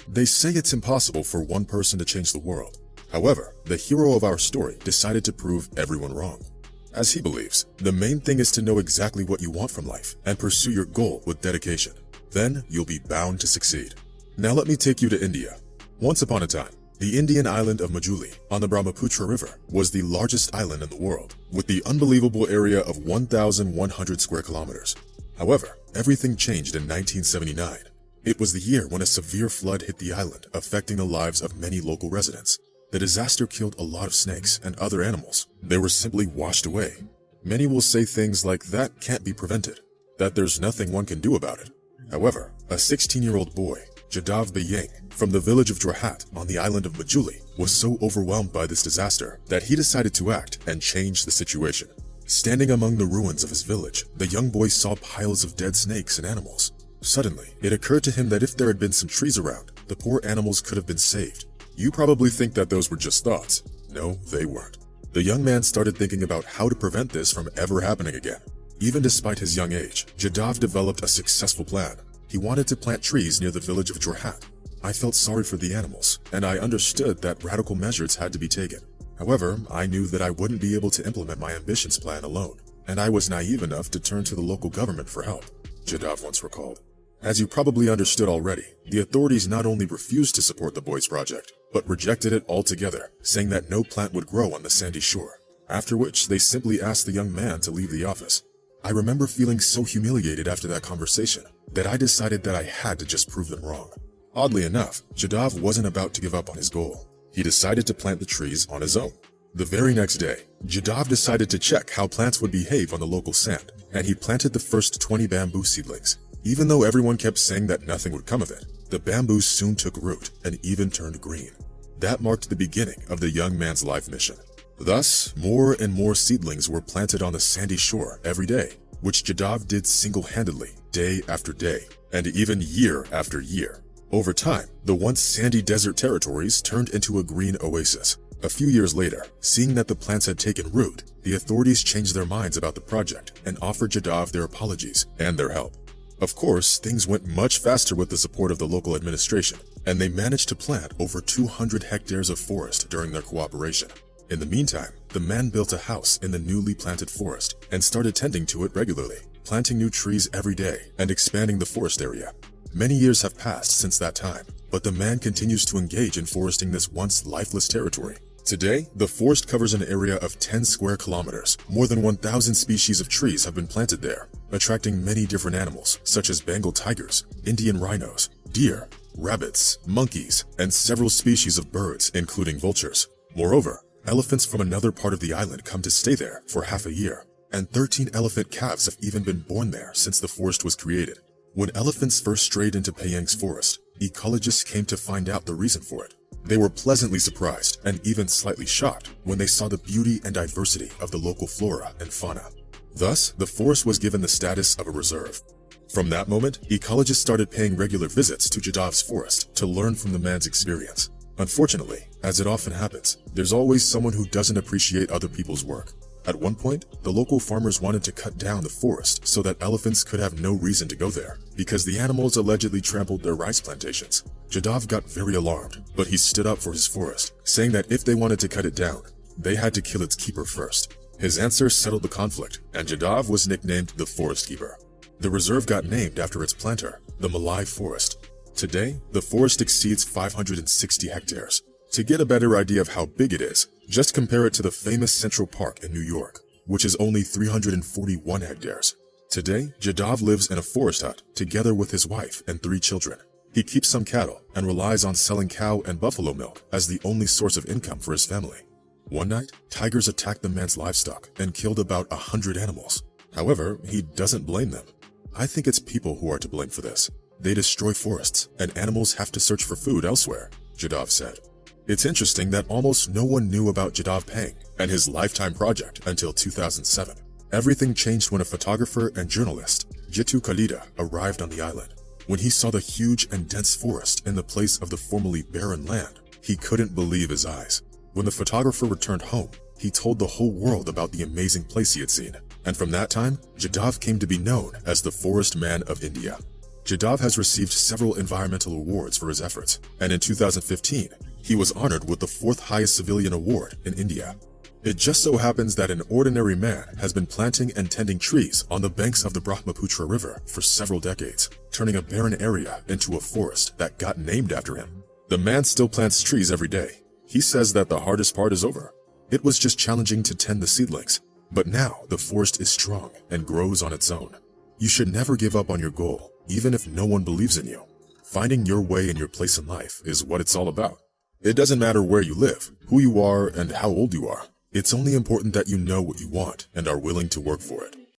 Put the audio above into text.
They say it's impossible for one person to change the world. However, the hero of our story decided to prove everyone wrong. As he believes, the main thing is to know exactly what you want from life and pursue your goal with dedication. Then you'll be bound to succeed. Now let me take you to India. Once upon a time, the Indian island of Majuli on the Brahmaputra River was the largest island in the world, with the unbelievable area of 1,100 square kilometers. However, everything changed in 1979. It was the year when a severe flood hit the island, affecting the lives of many local residents. The disaster killed a lot of snakes and other animals. They were simply washed away. Many will say things like that can't be prevented, that there's nothing one can do about it. However, a 16-year-old boy, Jadav Bayeng, from the village of Jorhat on the island of Majuli, was so overwhelmed by this disaster that he decided to act and change the situation. Standing among the ruins of his village, the young boy saw piles of dead snakes and animals. Suddenly, it occurred to him that if there had been some trees around, the poor animals could have been saved. You probably think that those were just thoughts. No, they weren't. The young man started thinking about how to prevent this from ever happening again. Even despite his young age, Jadav developed a successful plan. He wanted to plant trees near the village of Jorhat. I felt sorry for the animals, and I understood that radical measures had to be taken. However, I knew that I wouldn't be able to implement my ambitions plan alone, and I was naive enough to turn to the local government for help, Jadav once recalled. As you probably understood already, the authorities not only refused to support the boys' project, but rejected it altogether, saying that no plant would grow on the sandy shore, after which they simply asked the young man to leave the office. I remember feeling so humiliated after that conversation that I decided that I had to just prove them wrong. Oddly enough, Jadav wasn't about to give up on his goal. He decided to plant the trees on his own. The very next day, Jadav decided to check how plants would behave on the local sand, and he planted the first 20 bamboo seedlings. Even though everyone kept saying that nothing would come of it, the bamboo soon took root and even turned green. That marked the beginning of the young man's life mission. Thus, more and more seedlings were planted on the sandy shore every day, which Jadav did single-handedly, day after day, and even year after year. Over time, the once sandy desert territories turned into a green oasis. A few years later, seeing that the plants had taken root, the authorities changed their minds about the project and offered Jadav their apologies and their help. Of course, things went much faster with the support of the local administration, and they managed to plant over 200 hectares of forest during their cooperation. In the meantime, the man built a house in the newly planted forest and started tending to it regularly, planting new trees every day and expanding the forest area. Many years have passed since that time, but the man continues to engage in foresting this once lifeless territory. Today, the forest covers an area of 10 square kilometers. More than 1,000 species of trees have been planted there, attracting many different animals such as Bengal tigers, Indian rhinos, deer, rabbits, monkeys, and several species of birds, including vultures. Moreover, elephants from another part of the island come to stay there for half a year, and 13 elephant calves have even been born there since the forest was created. When elephants first strayed into Payeng's forest, ecologists came to find out the reason for it. They were pleasantly surprised and even slightly shocked when they saw the beauty and diversity of the local flora and fauna. Thus, the forest was given the status of a reserve. From that moment, ecologists started paying regular visits to Jadav's forest to learn from the man's experience. Unfortunately, as it often happens, there's always someone who doesn't appreciate other people's work. At one point, the local farmers wanted to cut down the forest so that elephants could have no reason to go there, because the animals allegedly trampled their rice plantations. Jadav got very alarmed, but he stood up for his forest, saying that if they wanted to cut it down, they had to kill its keeper first. His answer settled the conflict, and Jadav was nicknamed the Forest Keeper. The reserve got named after its planter, the Malai Forest. Today, the forest exceeds 560 hectares. To get a better idea of how big it is, just compare it to the famous Central Park in New York, which is only 341 hectares. Today, Jadav lives in a forest hut together with his wife and 3 children. He keeps some cattle and relies on selling cow and buffalo milk as the only source of income for his family. One night, tigers attacked the man's livestock and killed about 100 animals. However, he doesn't blame them. I think it's people who are to blame for this. They destroy forests, and animals have to search for food elsewhere, Jadav said. It's interesting that almost no one knew about Jadav Payeng and his lifetime project until 2007. Everything changed when a photographer and journalist, Jitu Kalida, arrived on the island. When he saw the huge and dense forest in the place of the formerly barren land, he couldn't believe his eyes. When the photographer returned home, he told the whole world about the amazing place he had seen. And from that time, Jadav came to be known as the Forest Man of India. Jadhav has received several environmental awards for his efforts, and in 2015, he was honored with the 4th highest civilian award in India. It just so happens that an ordinary man has been planting and tending trees on the banks of the Brahmaputra River for several decades, turning a barren area into a forest that got named after him. The man still plants trees every day. He says that the hardest part is over. It was just challenging to tend the seedlings, but now the forest is strong and grows on its own. You should never give up on your goal, even if no one believes in you. Finding your way and your place in life is what it's all about. It doesn't matter where you live, who you are, and how old you are. It's only important that you know what you want and are willing to work for it.